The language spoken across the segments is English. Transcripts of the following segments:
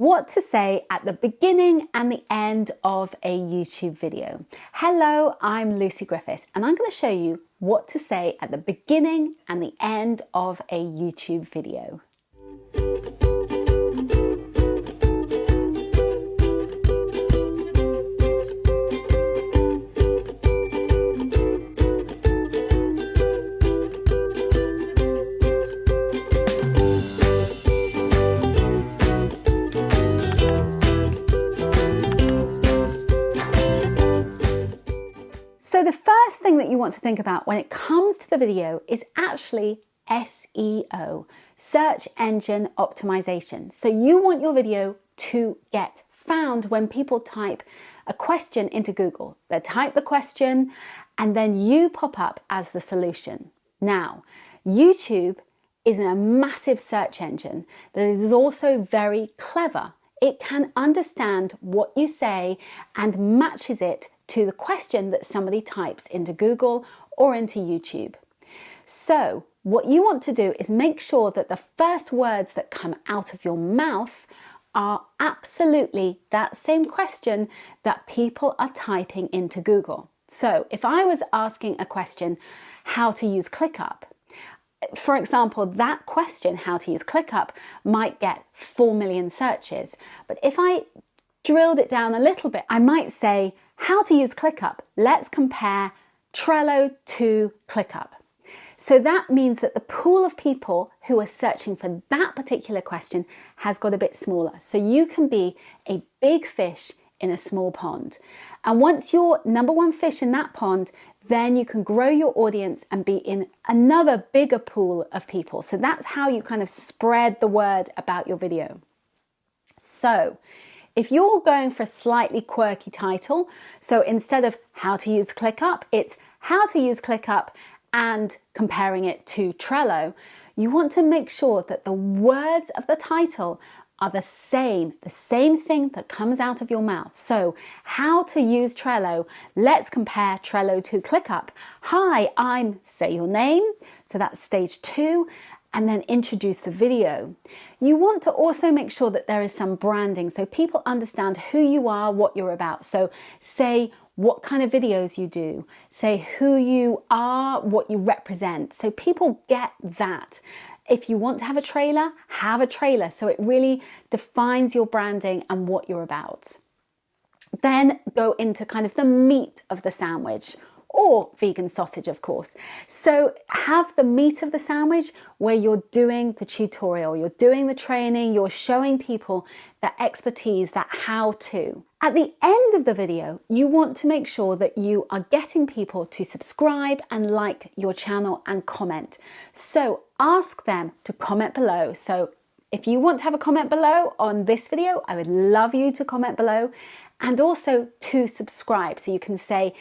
what to say at the beginning and the end of a YouTube video. Hello, I'm Lucy Griffiths, and I'm going to show you what to say at the beginning and the end of a YouTube video. So the first thing that you want to think about when it comes to the video is actually SEO, search engine optimization. So you want your video to get found when people type a question into Google. They type the question and then you pop up as the solution. Now, YouTube is a massive search engine that is also very clever. It can understand what you say and matches it to the question that somebody types into Google or into YouTube. So what you want to do is make sure that the first words that come out of your mouth are absolutely that same question that people are typing into Google. So if I was asking a question, how to use ClickUp, for example, that question, how to use ClickUp, might get 4 million searches. But if I drilled it down a little bit, I might say, how to use ClickUp. Let's compare Trello to ClickUp. So that means that the pool of people who are searching for that particular question has got a bit smaller. So you can be a big fish in a small pond. And once you're number one fish in that pond, then you can grow your audience and be in another bigger pool of people. So that's how you kind of spread the word about your video. So if you're going for a slightly quirky title, so instead of how to use ClickUp, it's how to use ClickUp and comparing it to Trello, you want to make sure that the words of the title are the same thing that comes out of your mouth. So how to use Trello. Let's compare Trello to ClickUp. Hi, I'm, say your name. So that's stage 2. And then introduce the video. You want to also make sure that there is some branding so people understand who you are, what you're about. So say what kind of videos you do, say who you are, what you represent. So people get that. If you want to have a trailer, have a trailer. So it really defines your branding and what you're about. Then go into kind of the meat of the sandwich, or vegan sausage, of course. So have the meat of the sandwich where you're doing the tutorial, you're doing the training, you're showing people that expertise, that how to. At the end of the video, you want to make sure that you are getting people to subscribe and like your channel and comment. So ask them to comment below. So if you want to have a comment below on this video, I would love you to comment below, and also to subscribe. So you can say,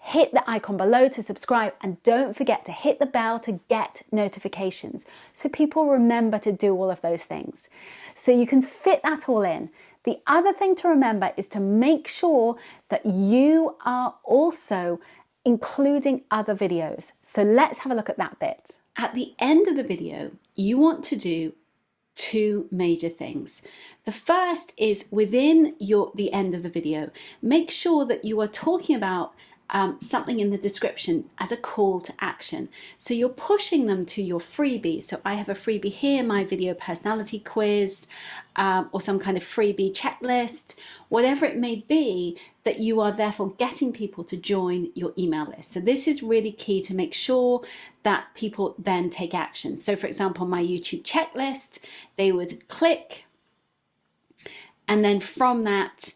hit the icon below to subscribe, and don't forget to hit the bell to get notifications so people remember to do all of those things. So you can fit that all in. The other thing to remember is to make sure that you are also including other videos. So let's have a look at that bit. At the end of the video, you want to do 2 major things. The first is within the end of the video, make sure that you are talking about something in the description as a call to action. So you're pushing them to your freebie. So I have a freebie here, my video personality quiz, or some kind of freebie checklist, whatever it may be, that you are therefore getting people to join your email list. So this is really key to make sure that people then take action. So for example, my YouTube checklist, they would click, and then from that,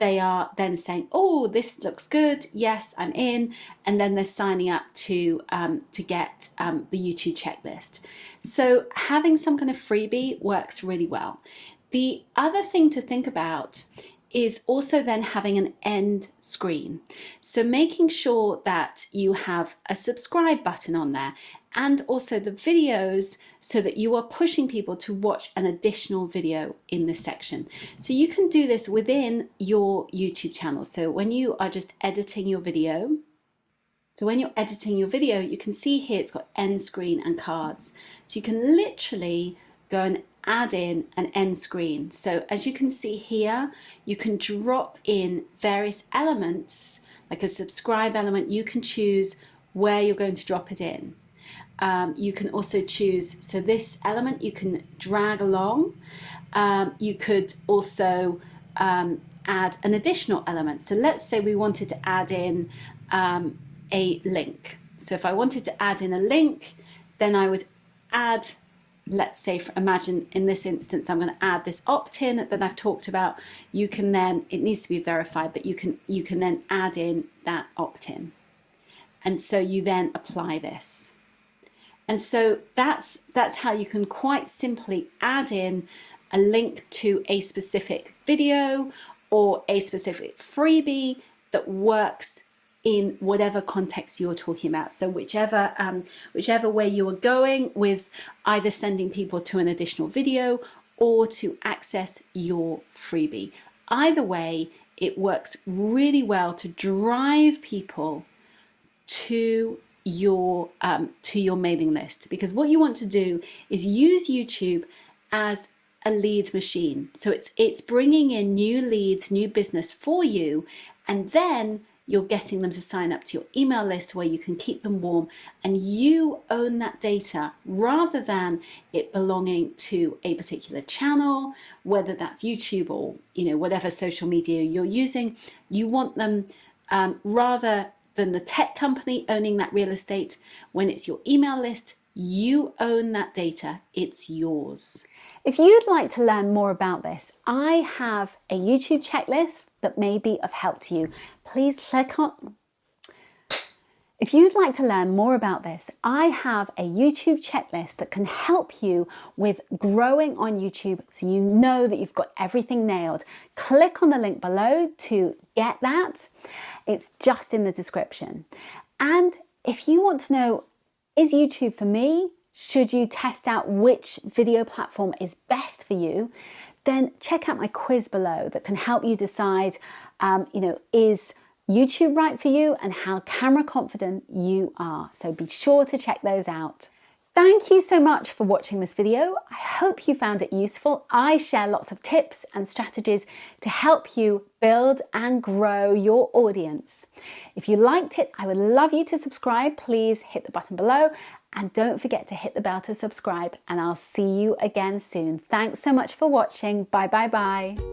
they are then saying, oh, this looks good. Yes, I'm in. And then they're signing up to get the YouTube checklist. So having some kind of freebie works really well. The other thing to think about is also then having an end screen. So making sure that you have a subscribe button on there, and also the videos, so that you are pushing people to watch an additional video in this section. So you can do this within your YouTube channel. So when you are just editing your video, you can see here it's got end screen and cards. So you can literally go and add in an end screen. So as you can see here, you can drop in various elements, like a subscribe element. You can choose where you're going to drop it in. You can also choose, so this element you can drag along. You could also add an additional element. So let's say we wanted to add in a link. So if I wanted to add in a link, then I would add, let's say, imagine in this instance, I'm going to add this opt-in that I've talked about. You can then, it needs to be verified, but you can then add in that opt-in. And so you then apply this. And so that's how you can quite simply add in a link to a specific video or a specific freebie that works in whatever context you're talking about. So whichever way you are going with either sending people to an additional video or to access your freebie. Either way, it works really well to drive people to your mailing list, because what you want to do is use YouTube as a lead machine. So it's bringing in new leads, new business for you, and then you're getting them to sign up to your email list where you can keep them warm, and you own that data rather than it belonging to a particular channel, whether that's YouTube or whatever social media you're using. You want them rather than the tech company owning that real estate. When it's your email list, you own that data, it's yours. If you'd like to learn more about this, I have a YouTube checklist that may be of help to you. Please click on. If you'd like to learn more about this, I have a YouTube checklist that can help you with growing on YouTube so you know that you've got everything nailed. Click on the link below to get that. It's just in the description. And if you want to know, is YouTube for me? Should you test out which video platform is best for you? Then check out my quiz below that can help you decide, is YouTube right for you and how camera confident you are. So be sure to check those out. Thank you so much for watching this video. I hope you found it useful. I share lots of tips and strategies to help you build and grow your audience. If you liked it, I would love you to subscribe. Please hit the button below and don't forget to hit the bell to subscribe, and I'll see you again soon. Thanks so much for watching. Bye, bye, bye.